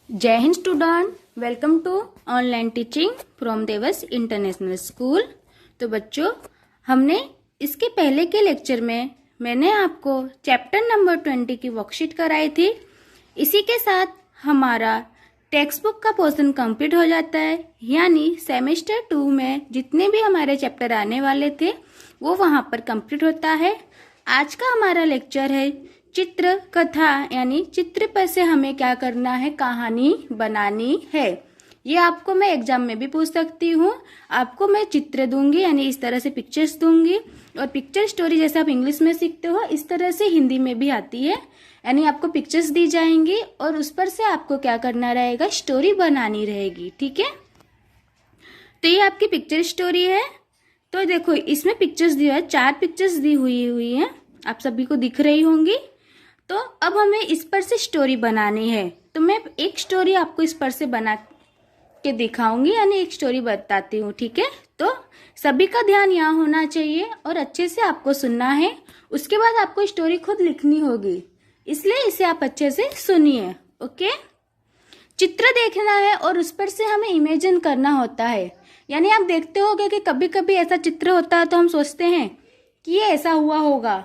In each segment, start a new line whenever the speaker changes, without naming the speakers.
जय Hind student, welcome to online teaching from Devas international school. तो बच्चों, हमने इसके पहले के लेक्चर में मैंने आपको चैप्टर नंबर 20 की वर्कशीट कराई थी। इसी के साथ हमारा टेक्स्ट बुक का पोर्शन कंप्लीट हो जाता है, यानी सेमेस्टर 2 में जितने भी हमारे चैप्टर आने वाले थे वो वहाँ पर कंप्लीट होता है। आज का हमारा लेक्चर है चित्र कथा, यानी चित्र पर से हमें क्या करना है, कहानी बनानी है। ये आपको मैं एग्जाम में भी पूछ सकती हूँ। आपको मैं चित्र दूंगी, यानी इस तरह से पिक्चर्स दूंगी, और पिक्चर स्टोरी जैसे आप इंग्लिश में सीखते हो इस तरह से हिंदी में भी आती है। यानी आपको पिक्चर्स दी जाएंगी और उस पर से आपको क्या करना रहेगा, स्टोरी बनानी रहेगी। ठीक है, तो ये आपकी पिक्चर स्टोरी है। तो देखो, इसमें पिक्चर्स दिया है, 4 पिक्चर्स दी हुई है, आप सभी को दिख रही होंगी। तो अब हमें इस पर से स्टोरी बनानी है। तो मैं एक स्टोरी आपको इस पर से बना के दिखाऊंगी, यानी एक स्टोरी बताती हूँ। ठीक है, तो सभी का ध्यान यहाँ होना चाहिए और अच्छे से आपको सुनना है। उसके बाद आपको स्टोरी खुद लिखनी होगी, इसलिए इसे आप अच्छे से सुनिए। ओके, चित्र देखना है और उस पर से हमें इमेजिन करना होता है। यानी आप देखते होंगे कि कभी कभी ऐसा चित्र होता है तो हम सोचते हैं कि ये ऐसा हुआ होगा,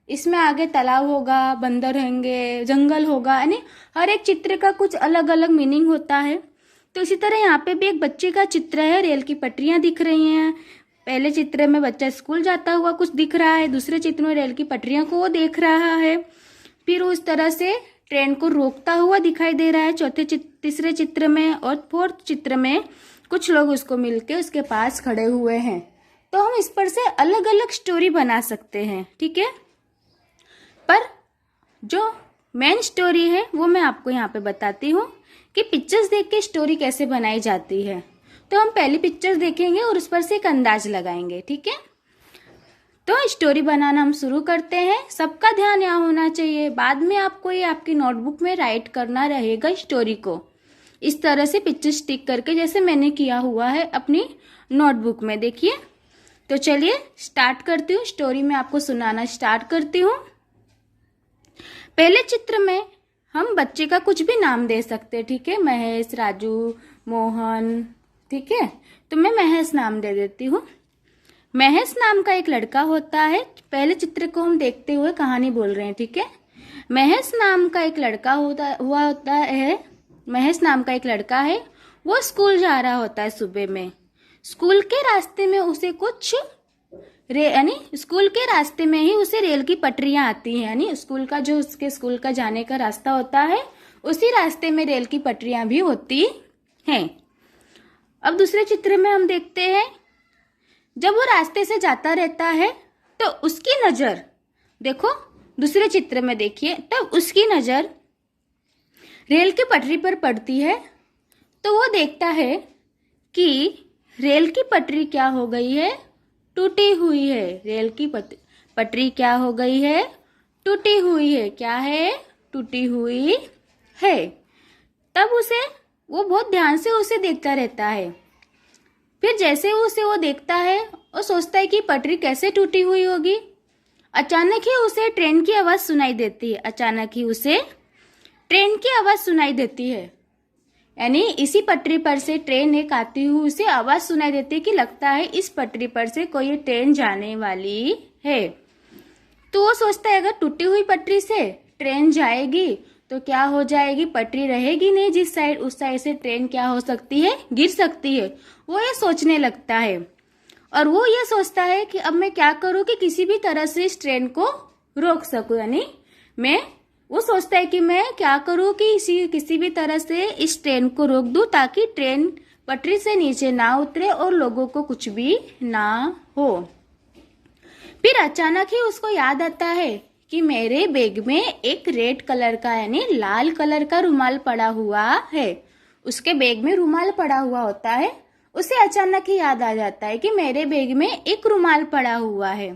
इसमें आगे तालाब होगा, बंदर रहेंगे, जंगल होगा, यानी हर एक चित्र का कुछ अलग अलग मीनिंग होता है। तो इसी तरह यहाँ पे भी एक बच्चे का चित्र है, रेल की पटरियां दिख रही हैं। पहले चित्र में बच्चा स्कूल जाता हुआ कुछ दिख रहा है, दूसरे चित्र में रेल की पटरियां को वो देख रहा है, फिर उस तरह से ट्रेन को रोकता हुआ दिखाई दे रहा है तीसरे चित्र में, और 4th चित्र में कुछ लोग उसको मिलके उसके पास खड़े हुए हैं। तो हम इस पर से अलग अलग स्टोरी बना सकते हैं। ठीक है, पर जो मेन स्टोरी है वो मैं आपको यहाँ पे बताती हूँ कि पिक्चर्स देख के स्टोरी कैसे बनाई जाती है। तो हम पहली पिक्चर्स देखेंगे और उस पर से एक अंदाज लगाएंगे। ठीक है, तो स्टोरी बनाना हम शुरू करते हैं। सबका ध्यान यहाँ होना चाहिए। बाद में आपको ये आपकी नोटबुक में राइट करना रहेगा स्टोरी को, इस तरह से पिक्चर स्टिक करके, जैसे मैंने किया हुआ है अपनी नोटबुक में। देखिए, तो चलिए स्टार्ट करती हूँ, स्टोरी में आपको सुनाना स्टार्ट करती हूँ। पहले चित्र में हम बच्चे का कुछ भी नाम दे सकते हैं। ठीक है, महेश, राजू, मोहन। ठीक है, तो मैं महेश नाम दे देती हूँ। महेश नाम का एक लड़का होता है। पहले चित्र को हम देखते हुए कहानी बोल रहे हैं। ठीक है, महेश नाम का एक लड़का होता है। महेश नाम का एक लड़का है, वो स्कूल जा रहा होता है सुबह में। स्कूल के रास्ते में उसे कुछ यानी स्कूल के रास्ते में ही उसे रेल की पटरियां आती हैं, यानी स्कूल का जो उसके स्कूल का जाने का रास्ता होता है उसी रास्ते में रेल की पटरियां भी होती हैं। अब दूसरे चित्र में हम देखते हैं, जब वो रास्ते से जाता रहता है तो उसकी नजर, देखो दूसरे चित्र में देखिए, तब उसकी नजर रेल की पटरी पर पड़ती है। तो वो देखता है कि रेल की पटरी क्या हो गई है, टूटी हुई है। रेल की पटरी क्या हो गई है, टूटी हुई है। क्या है, टूटी हुई है। तब वो बहुत ध्यान से उसे देखता रहता है। फिर जैसे उसे वो देखता है और सोचता है कि पटरी कैसे टूटी हुई होगी, अचानक ही उसे ट्रेन की आवाज सुनाई देती है। अचानक ही उसे ट्रेन की आवाज सुनाई देती है, यानी इसी पटरी पर से ट्रेन एक आती हुई उसे आवाज सुनाई देती है कि लगता है इस पटरी पर से कोई ट्रेन जाने वाली है। तो वो सोचता है अगर टूटी हुई पटरी से ट्रेन जाएगी तो क्या हो जाएगी, पटरी रहेगी नहीं जिस साइड, उस साइड से ट्रेन क्या हो सकती है, गिर सकती है। वो ये सोचने लगता है और वो ये सोचता है कि अब मैं क्या करूं कि किसी भी तरह से इस ट्रेन को रोक सकूं। यानी वो सोचता है कि मैं क्या करूं कि किसी भी तरह से इस ट्रेन को रोक दूं, ताकि ट्रेन पटरी से नीचे ना उतरे और लोगों को कुछ भी ना हो। फिर अचानक ही उसको याद आता है कि मेरे बैग में एक रेड कलर का, यानी लाल कलर का रुमाल पड़ा हुआ है। उसके बैग में रुमाल पड़ा हुआ होता है। उसे अचानक ही याद आ जाता है कि मेरे बैग में एक रुमाल पड़ा हुआ है।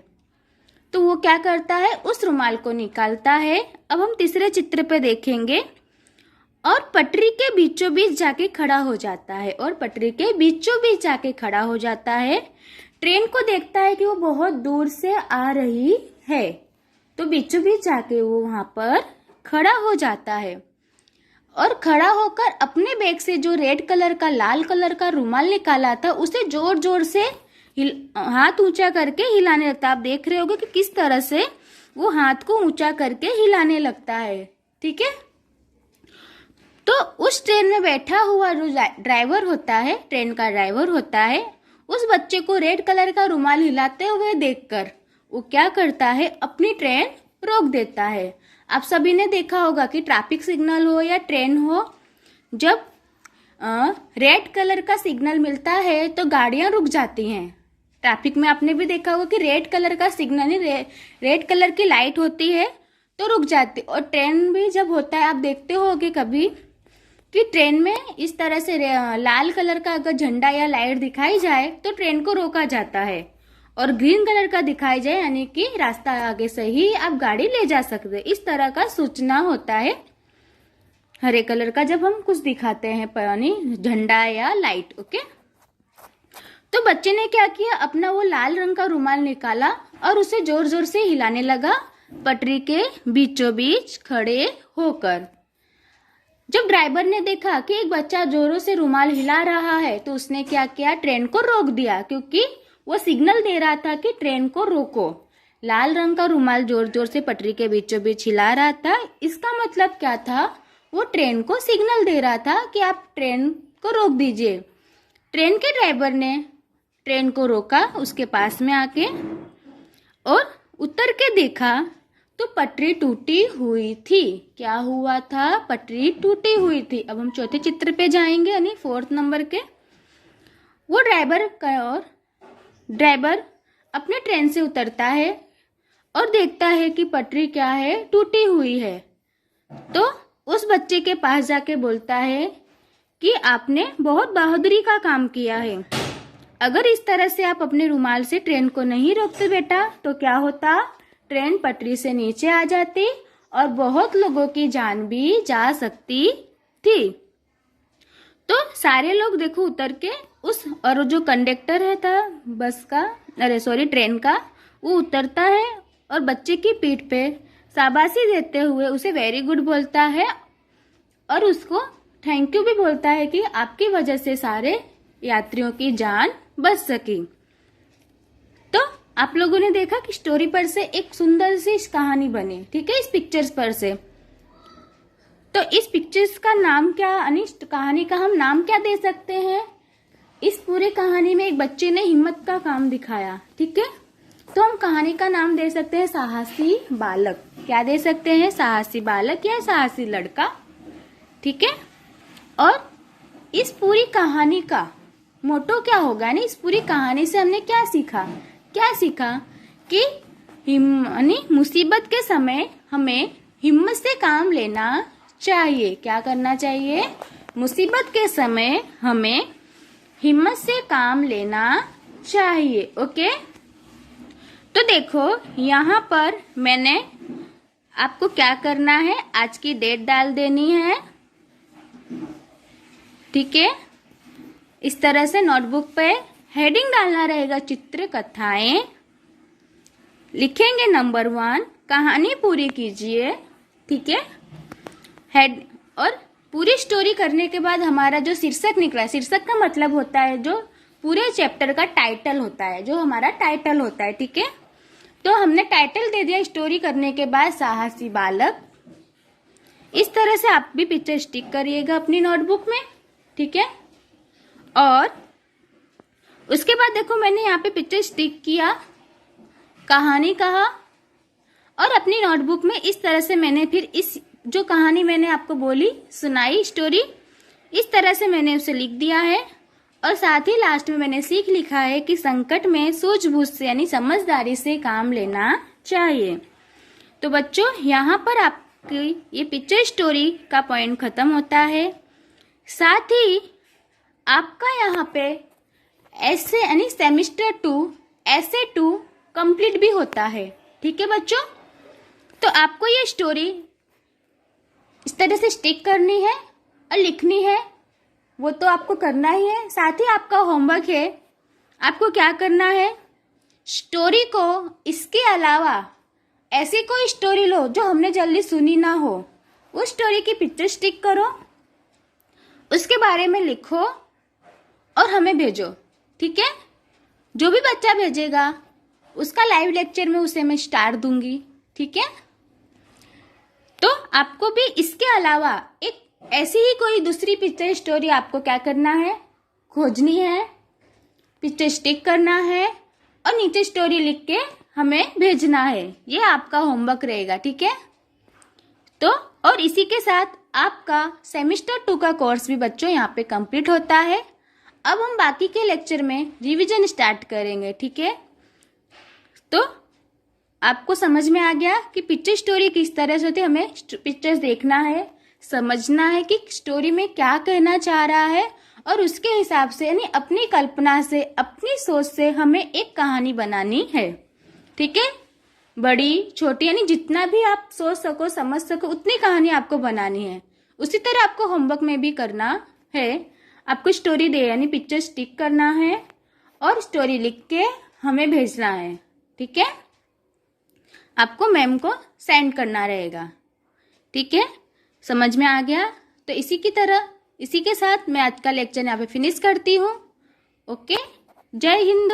तो वो क्या करता है, उस रुमाल को निकालता है। अब हम तीसरे चित्र पे देखेंगे, और पटरी के बीचों बीच जाके खड़ा हो जाता है। और पटरी के बीचों बीच जाके खड़ा हो जाता है। ट्रेन को देखता है कि वो बहुत दूर से आ रही है, तो बीचों बीच जाके वो वहां पर खड़ा हो जाता है। और खड़ा होकर अपने बैग से जो रेड कलर का लाल कलर का रुमाल निकाला था उसे जोर जोर से हाथ ऊंचा करके हिलाने लगता है। आप देख रहे होगे कि किस तरह से वो हाथ को ऊंचा करके हिलाने लगता है। ठीक है, तो उस ट्रेन में बैठा हुआ जो ड्राइवर होता है, ट्रेन का ड्राइवर होता है, उस बच्चे को रेड कलर का रुमाल हिलाते हुए देखकर वो क्या करता है, अपनी ट्रेन रोक देता है। आप सभी ने देखा होगा कि ट्रैफिक सिग्नल हो या ट्रेन हो, जब रेड कलर का सिग्नल मिलता है तो गाड़ियां रुक जाती हैं। ट्रैफिक में आपने भी देखा होगा कि रेड कलर का सिग्नल, रेड कलर की लाइट होती है तो रुक जाती। और ट्रेन भी जब होता है, आप देखते होगे कभी कि ट्रेन में इस तरह से लाल कलर का अगर झंडा या लाइट दिखाई जाए तो ट्रेन को रोका जाता है, और ग्रीन कलर का दिखाई जाए यानी कि रास्ता आगे से ही आप गाड़ी ले जा सकते। इस तरह का सूचना होता है हरे कलर का जब हम कुछ दिखाते हैं, यानी झंडा या लाइट। ओके, तो बच्चे ने क्या किया, अपना वो लाल रंग का रुमाल निकाला और उसे जोर जोर से हिलाने लगा पटरी के बीचों बीच खड़े होकर। जब ड्राइवर ने देखा कि एक बच्चा जोरों से रुमाल हिला रहा है तो उसने क्या किया, ट्रेन को रोक दिया, क्योंकि वो सिग्नल दे रहा था कि ट्रेन को रोको। लाल रंग का रुमाल जोर जोर से पटरी के बीचों बीच हिला रहा था। इसका मतलब क्या था, वो ट्रेन को सिग्नल दे रहा था कि आप ट्रेन को रोक दीजिए। ट्रेन के ड्राइवर ने ट्रेन को रोका उसके पास में आके, और उतर के देखा तो पटरी टूटी हुई थी। क्या हुआ था, पटरी टूटी हुई थी। अब हम चौथे चित्र पे जाएंगे, यानी 4th नंबर के। वो ड्राइवर अपने ट्रेन से उतरता है और देखता है कि पटरी क्या है, टूटी हुई है। तो उस बच्चे के पास जाके बोलता है कि आपने बहुत बहादुरी का काम किया है। अगर इस तरह से आप अपने रुमाल से ट्रेन को नहीं रोकते बेटा तो क्या होता, ट्रेन पटरी से नीचे आ जाती और बहुत लोगों की जान भी जा सकती थी। तो सारे लोग देखो उतर के और जो कंडक्टर है था बस का, ट्रेन का, वो उतरता है और बच्चे की पीठ पे शाबाशी देते हुए उसे वेरी गुड बोलता है और उसको थैंक यू भी बोलता है कि आपकी वजह से सारे यात्रियों की जान बच सकी। तो आप लोगों ने देखा कि स्टोरी पर से एक सुंदर सी कहानी बनी। ठीक है, इस पिक्चर्स पर से। तो इस पिक्चर्स का नाम क्या, अनिष्ट कहानी का हम नाम क्या दे सकते हैं। इस पूरे कहानी में एक बच्चे ने हिम्मत का काम दिखाया। ठीक है, तो हम कहानी का नाम दे सकते हैं साहसी बालक। क्या दे सकते हैं, साहसी बालक या साहसी लड़का। ठीक है, और इस पूरी कहानी का मोटो क्या होगा, यानी इस पूरी कहानी से हमने क्या सीखा कि मुसीबत के समय हमें हिम्मत से काम लेना चाहिए। क्या करना चाहिए, मुसीबत के समय हमें हिम्मत से काम लेना चाहिए। ओके, तो देखो यहाँ पर मैंने आपको क्या करना है, आज की डेट डाल देनी है। ठीक है, इस तरह से नोटबुक पे हेडिंग डालना रहेगा, चित्र कथाएं। लिखेंगे नंबर 1, कहानी पूरी कीजिए। ठीक है, हेड और पूरी स्टोरी करने के बाद हमारा जो शीर्षक निकला, शीर्षक का मतलब होता है जो पूरे चैप्टर का टाइटल होता है, जो हमारा टाइटल होता है। ठीक है, तो हमने टाइटल दे दिया स्टोरी करने के बाद, साहसी बालक। इस तरह से आप भी पिक्चर स्टिक करिएगा अपनी नोटबुक में। ठीक है, और उसके बाद देखो मैंने यहाँ पे पिक्चर स्टिक किया, कहानी कहा, और अपनी नोटबुक में इस तरह से मैंने फिर इस जो कहानी मैंने आपको बोली, सुनाई स्टोरी, इस तरह से मैंने उसे लिख दिया है। और साथ ही लास्ट में मैंने सीख लिखा है कि संकट में सूझबूझ से यानी समझदारी से काम लेना चाहिए। तो बच्चों यहाँ पर आपकी ये पिक्चर स्टोरी का पॉइंट खत्म होता है। साथ ही आपका यहाँ पे ऐसे यानी सेमेस्टर 2 ऐसे 2 कंप्लीट भी होता है। ठीक है बच्चों, तो आपको ये स्टोरी इस तरह से स्टिक करनी है और लिखनी है, वो तो आपको करना ही है। साथ ही आपका होमवर्क है, आपको क्या करना है, स्टोरी को इसके अलावा ऐसी कोई स्टोरी लो जो हमने जल्दी सुनी ना हो, वो स्टोरी की पिक्चर स्टिक करो, उसके बारे में लिखो और हमें भेजो। ठीक है, जो भी बच्चा भेजेगा उसका लाइव लेक्चर में उसे मैं स्टार दूंगी। ठीक है, तो आपको भी इसके अलावा एक ऐसी ही कोई दूसरी पिक्चर स्टोरी आपको क्या करना है, खोजनी है, पिक्चर स्टिक करना है और नीचे स्टोरी लिख के हमें भेजना है। ये आपका होमवर्क रहेगा। ठीक है, तो और इसी के साथ आपका सेमेस्टर 2 का कोर्स भी बच्चों यहाँ पे कंप्लीट होता है। अब हम बाकी के लेक्चर में रिवीजन स्टार्ट करेंगे। ठीक है, तो आपको समझ में आ गया कि पिक्चर स्टोरी किस तरह से होती है। हमें पिक्चर्स देखना है, समझना है कि स्टोरी में क्या कहना चाह रहा है और उसके हिसाब से यानी अपनी कल्पना से, अपनी सोच से हमें एक कहानी बनानी है। ठीक है, बड़ी छोटी यानी जितना भी आप सोच सको, समझ सको, उतनी कहानी आपको बनानी है। उसी तरह आपको होमवर्क में भी करना है। आपको स्टोरी दे यानी पिक्चर स्टिक करना है और स्टोरी लिख के हमें भेजना है। ठीक है, आपको मैम को सेंड करना रहेगा। ठीक है, समझ में आ गया? तो इसी के साथ मैं आज का लेक्चर यहाँ पे फिनिश करती हूँ। ओके, जय हिंद।